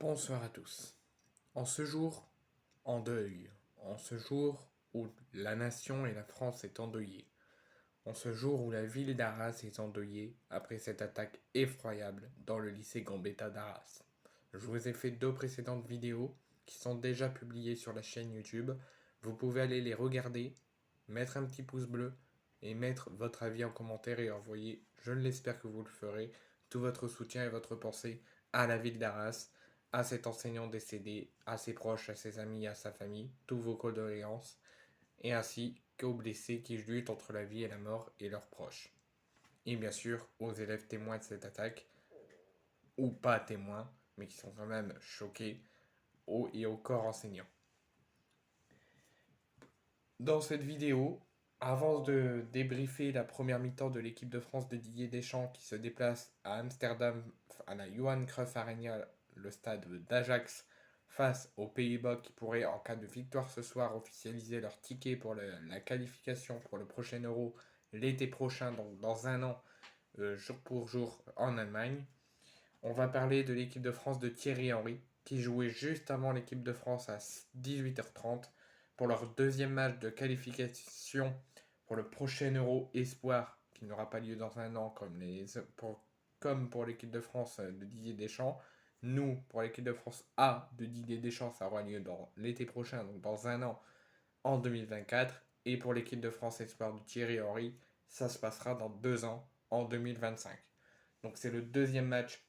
Bonsoir à tous. En ce jour en deuil, en ce jour où la nation et la France est endeuillée, en ce jour où la ville d'Arras est endeuillée après cette attaque effroyable dans le lycée Gambetta d'Arras. Je vous ai fait 2 précédentes vidéos qui sont déjà publiées sur la chaîne YouTube. Vous pouvez aller les regarder, mettre un petit pouce bleu et mettre votre avis en commentaire et envoyer, je l'espère que vous le ferez, tout votre soutien et votre pensée à la ville d'Arras, à cet enseignant décédé, à ses proches, à ses amis, à sa famille, tous vos condoléances, et ainsi qu'aux blessés qui luttent entre la vie et la mort et leurs proches. Et bien sûr aux élèves témoins de cette attaque, ou pas témoins, mais qui sont quand même choqués, et au corps enseignant. Dans cette vidéo, avant de débriefer la première mi-temps de l'équipe de France de Didier Deschamps qui se déplace à Amsterdam à la Johan Cruyff Arena, le stade d'Ajax, face aux Pays-Bas qui pourraient, en cas de victoire ce soir, officialiser leur ticket pour la qualification pour le prochain Euro l'été prochain, donc dans un an, jour pour jour en Allemagne. On va parler de l'équipe de France de Thierry Henry, qui jouait juste avant l'équipe de France à 18h30 pour leur deuxième match de qualification pour le prochain Euro Espoir, qui n'aura pas lieu dans un an comme pour l'équipe de France de Didier Deschamps. Nous, pour l'équipe de France A de Didier Deschamps, ça aura lieu dans l'été prochain, donc dans un an, en 2024. Et pour l'équipe de France Espoir de Thierry Henry, ça se passera dans 2 ans, en 2025. Donc c'est le deuxième match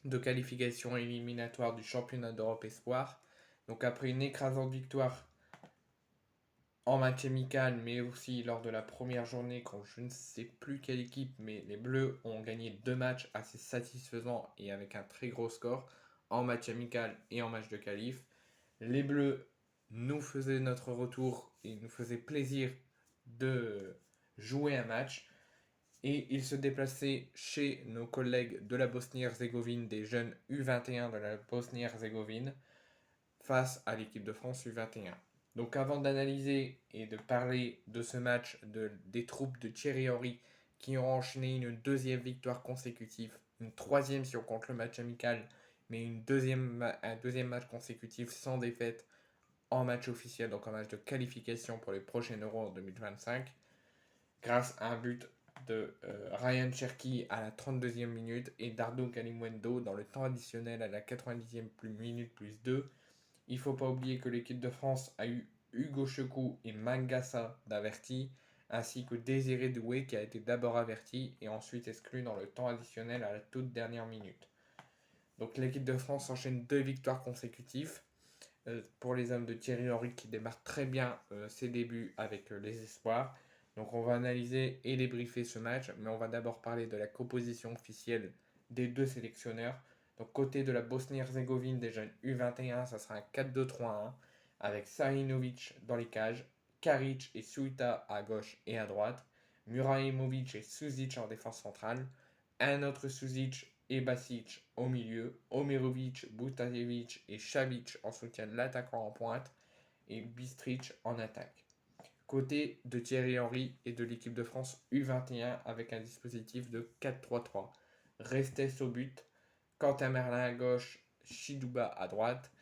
de qualification éliminatoire du championnat d'Europe Espoir. Donc après une écrasante victoire en match amical, mais aussi lors de la première journée, quand je ne sais plus quelle équipe, mais les Bleus ont gagné 2 matchs assez satisfaisants et avec un très gros score en match amical et en match de qualif. Les Bleus nous faisaient notre retour et nous faisaient plaisir de jouer un match. Et ils se déplaçaient chez nos collègues de la Bosnie-Herzégovine, des jeunes U21 de la Bosnie-Herzégovine, face à l'équipe de France U21. Donc avant d'analyser et de parler de ce match des troupes de Thierry Henry qui ont enchaîné une deuxième victoire consécutive, une troisième si on compte le match amical, mais un deuxième match consécutif sans défaite en match officiel, donc en match de qualification pour les prochains Euros en 2025, grâce à un but de Ryan Cherki à la 32e minute et Dardo Kalimwendo dans le temps additionnel à la 90e minute plus 2. Il ne faut pas oublier que l'équipe de France a eu Hugo Checou et Mangassa d'avertis, ainsi que Désiré Doué qui a été d'abord averti et ensuite exclu dans le temps additionnel à la toute dernière minute. Donc l'équipe de France enchaîne 2 victoires consécutives pour les hommes de Thierry Henry qui démarrent très bien ses débuts avec les espoirs. Donc on va analyser et débriefer ce match, mais on va d'abord parler de la composition officielle des deux sélectionneurs. Donc côté de la Bosnie-Herzégovine des jeunes U21, ça sera un 4-2-3-1 avec Sarinovic dans les cages, Karic et Suita à gauche et à droite, Muraimovic et Suzic en défense centrale, un autre Suzic et Basic au milieu, Omerovic, Butajevic et Savic en soutien de l'attaquant en pointe et Bistric en attaque. Côté de Thierry Henry et de l'équipe de France U21 avec un dispositif de 4-3-3. Restes au but, Quentin Merlin à gauche, Chidouba à droite,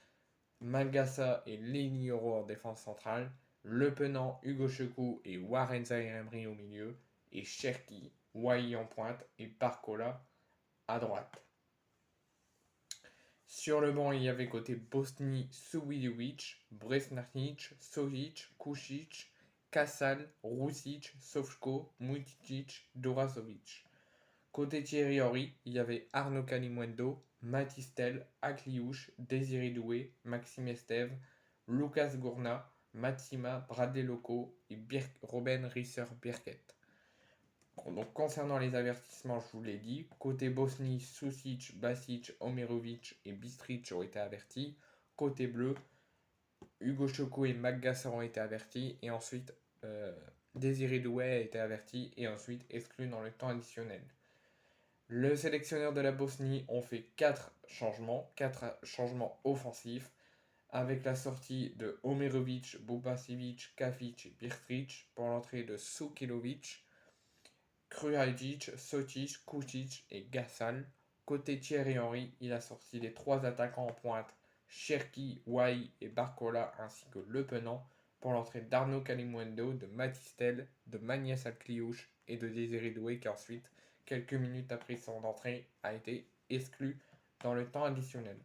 Mangassa et Lenny Yoro en défense centrale, Le Penant, Hugo Checou et Warren Zaïre-Emery au milieu, et Cherki, Wai en pointe et Barcola à droite. Sur le banc, il y avait côté Bosnie Suvidovic, Bresnarnic, Sovic, Kušić, Kasal, Rusic, Sofko, Muticic, Dorasovic. Côté Thierry Henry, il y avait Arnaud Kalimwendo, Matistel, Akliouche, Désiré Doué, Maxime Estève, Lucas Gourna, Matsima, Bradeloco et Robben Risser-Birket. Donc concernant les avertissements, je vous l'ai dit, côté Bosnie, Susic, Basic, Omerovic et Bistric ont été avertis. Côté bleu, Hugo Chocou et Magassa ont été avertis. Et ensuite, Désiré Doué a été averti et ensuite exclu dans le temps additionnel. Le sélectionneur de la Bosnie ont fait 4 changements offensifs, avec la sortie de Omerovic, Bubasevic, Kafic et Bistric pour l'entrée de Sukilovic, Krujajic, Sotic, Kušić et Gassal. côté Thierry Henry, il a sorti les 3 attaquants en pointe, Cherki, Wai et Barcola, ainsi que Le Penant, pour l'entrée d'Arnaud Kalimuendo, de Matistel, de Magnès Alcliouche et de Désiré Doué, qui ensuite, quelques minutes après son entrée, a été exclu dans le temps additionnel.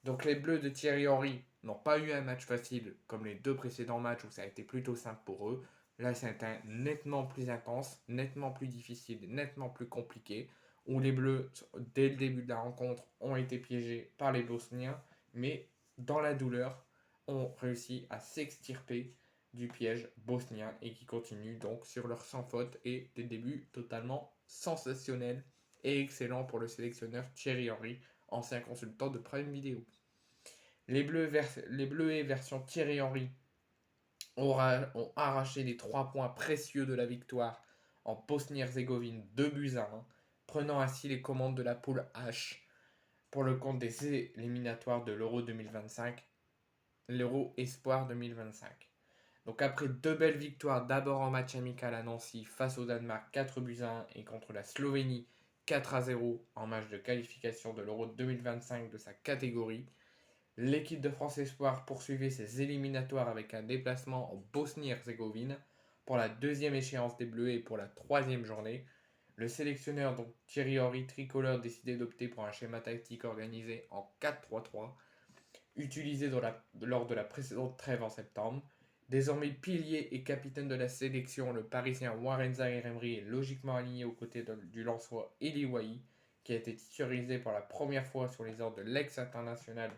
Donc les Bleus de Thierry Henry n'ont pas eu un match facile comme les 2 précédents matchs où ça a été plutôt simple pour eux. Là, c'est un nettement plus intense, nettement plus difficile, nettement plus compliqué, où les Bleus, dès le début de la rencontre, ont été piégés par les Bosniens, mais dans la douleur, ont réussi à s'extirper du piège bosnien et qui continuent donc sur leur sans faute et des débuts totalement sensationnels et excellents pour le sélectionneur Thierry Henry, ancien consultant de Prime Video. Les Bleus version Thierry Henry ont arraché les 3 points précieux de la victoire en Bosnie-Herzégovine 2-1, prenant ainsi les commandes de la poule H pour le compte des éliminatoires de l'Euro 2025, l'Euro Espoir 2025. Donc après 2 belles victoires, d'abord en match amical à Nancy face au Danemark 4-1 et contre la Slovénie 4-0 en match de qualification de l'Euro 2025 de sa catégorie, l'équipe de France Espoir poursuivait ses éliminatoires avec un déplacement en Bosnie-Herzégovine pour la 2e échéance des Bleus et pour la 3e journée. Le sélectionneur, donc Thierry Henry tricolore, décidait d'opter pour un schéma tactique organisé en 4-3-3, utilisé lors de la précédente trêve en septembre. Désormais pilier et capitaine de la sélection, le Parisien Warren Zaïre-Emery est logiquement aligné aux côtés du Lensois Eli Wahi, qui a été titularisé pour la première fois sur les ordres de l'ex-international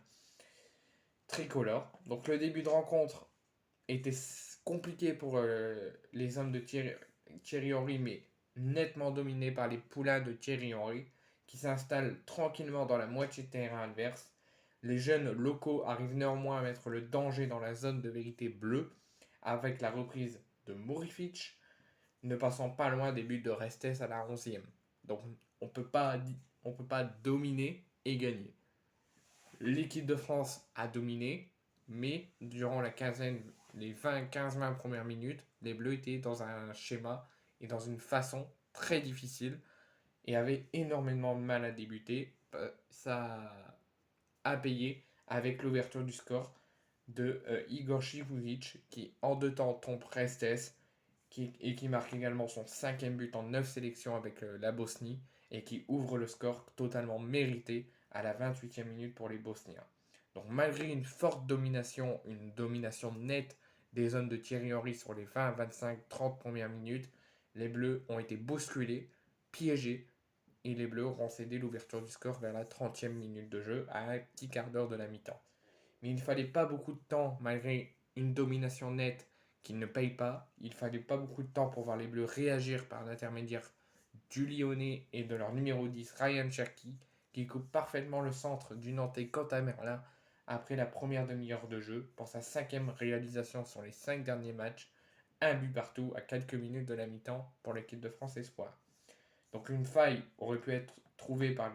tricolore. Donc le début de rencontre était compliqué pour les hommes de Thierry Henry, mais nettement dominé par les poulains de Thierry Henry, qui s'installent tranquillement dans la moitié de terrain adverse. Les jeunes locaux arrivent néanmoins à mettre le danger dans la zone de vérité bleue, avec la reprise de Murific, ne passant pas loin des buts de Restes à la 11e. Donc on ne peut pas dominer et gagner. L'équipe de France a dominé, mais durant la quinzaine, les 15-20 premières minutes, les Bleus étaient dans un schéma et dans une façon très difficile et avaient énormément de mal à débuter. Ça a payé avec l'ouverture du score de Igor Chivulic qui en 2 temps trompe Restes et qui marque également son 5e but en 9 sélections avec la Bosnie et qui ouvre le score totalement mérité à la 28e minute pour les Bosniens. Donc malgré une forte domination, une domination nette des zones de Thierry Henry sur les 20, 25, 30 premières minutes, les Bleus ont été bousculés, piégés, et les Bleus auront cédé l'ouverture du score vers la 30e minute de jeu à un petit quart d'heure de la mi-temps. Mais il ne fallait pas beaucoup de temps, malgré une domination nette qui ne paye pas, il ne fallait pas beaucoup de temps pour voir les Bleus réagir par l'intermédiaire du Lyonnais et de leur numéro 10, Ryan Cherki, qui coupe parfaitement le centre du Nantais Quentin Merlin après la première demi-heure de jeu pour sa 5e réalisation sur les 5 derniers matchs, un but partout à quelques minutes de la mi-temps pour l'équipe de France Espoir. Donc une faille aurait pu être trouvée par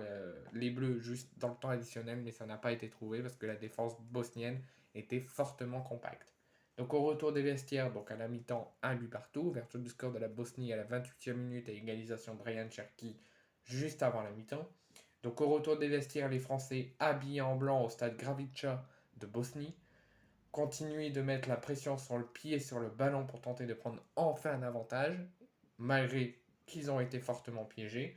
les Bleus juste dans le temps additionnel, mais ça n'a pas été trouvé parce que la défense bosnienne était fortement compacte. Donc au retour des vestiaires, donc à la mi-temps, un but partout, ouverture du score de la Bosnie à la 28e minute et égalisation de Ryan Cherki juste avant la mi-temps. Donc au retour des vestiaires, les Français habillés en blanc au stade Gravica de Bosnie continuaient de mettre la pression sur le pied et sur le ballon pour tenter de prendre enfin un avantage, malgré qu'ils ont été fortement piégés.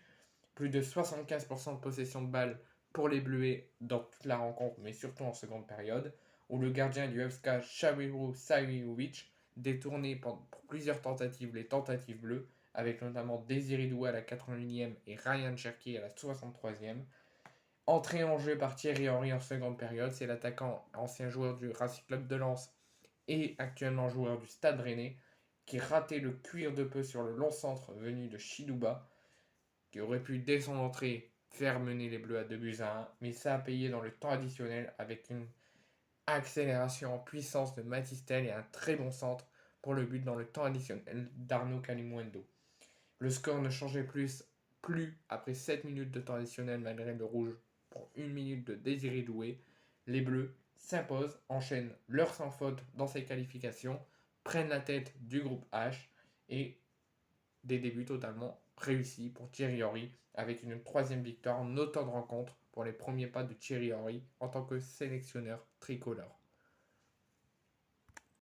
Plus de 75% de possession de balle pour les Bleuets dans toute la rencontre, mais surtout en seconde période, où le gardien du FK, Shawiru Sawirovic, détourné pour plusieurs tentatives les tentatives bleues, avec notamment Désiré Doué à la 81e et Ryan Cherki à la 63e. Entré en jeu par Thierry Henry en seconde période, c'est l'attaquant, ancien joueur du Racing Club de Lens et actuellement joueur du Stade Rennais, qui ratait le cuir de peu sur le long centre venu de Chidouba, qui aurait pu dès son entrée faire mener les Bleus à 2-1, mais ça a payé dans le temps additionnel avec une accélération en puissance de Matistel et un très bon centre pour le but dans le temps additionnel d'Arnaud Kalimuendo. Le score ne changeait plus après 7 minutes de temps additionnel malgré le rouge pour 1 minute de Désiré Doué. Les Bleus s'imposent, enchaînent leur sans faute dans ces qualifications, prennent la tête du groupe H et des débuts totalement réussi pour Thierry Henry, avec une troisième victoire en autant de rencontres pour les premiers pas de Thierry Henry en tant que sélectionneur tricolore.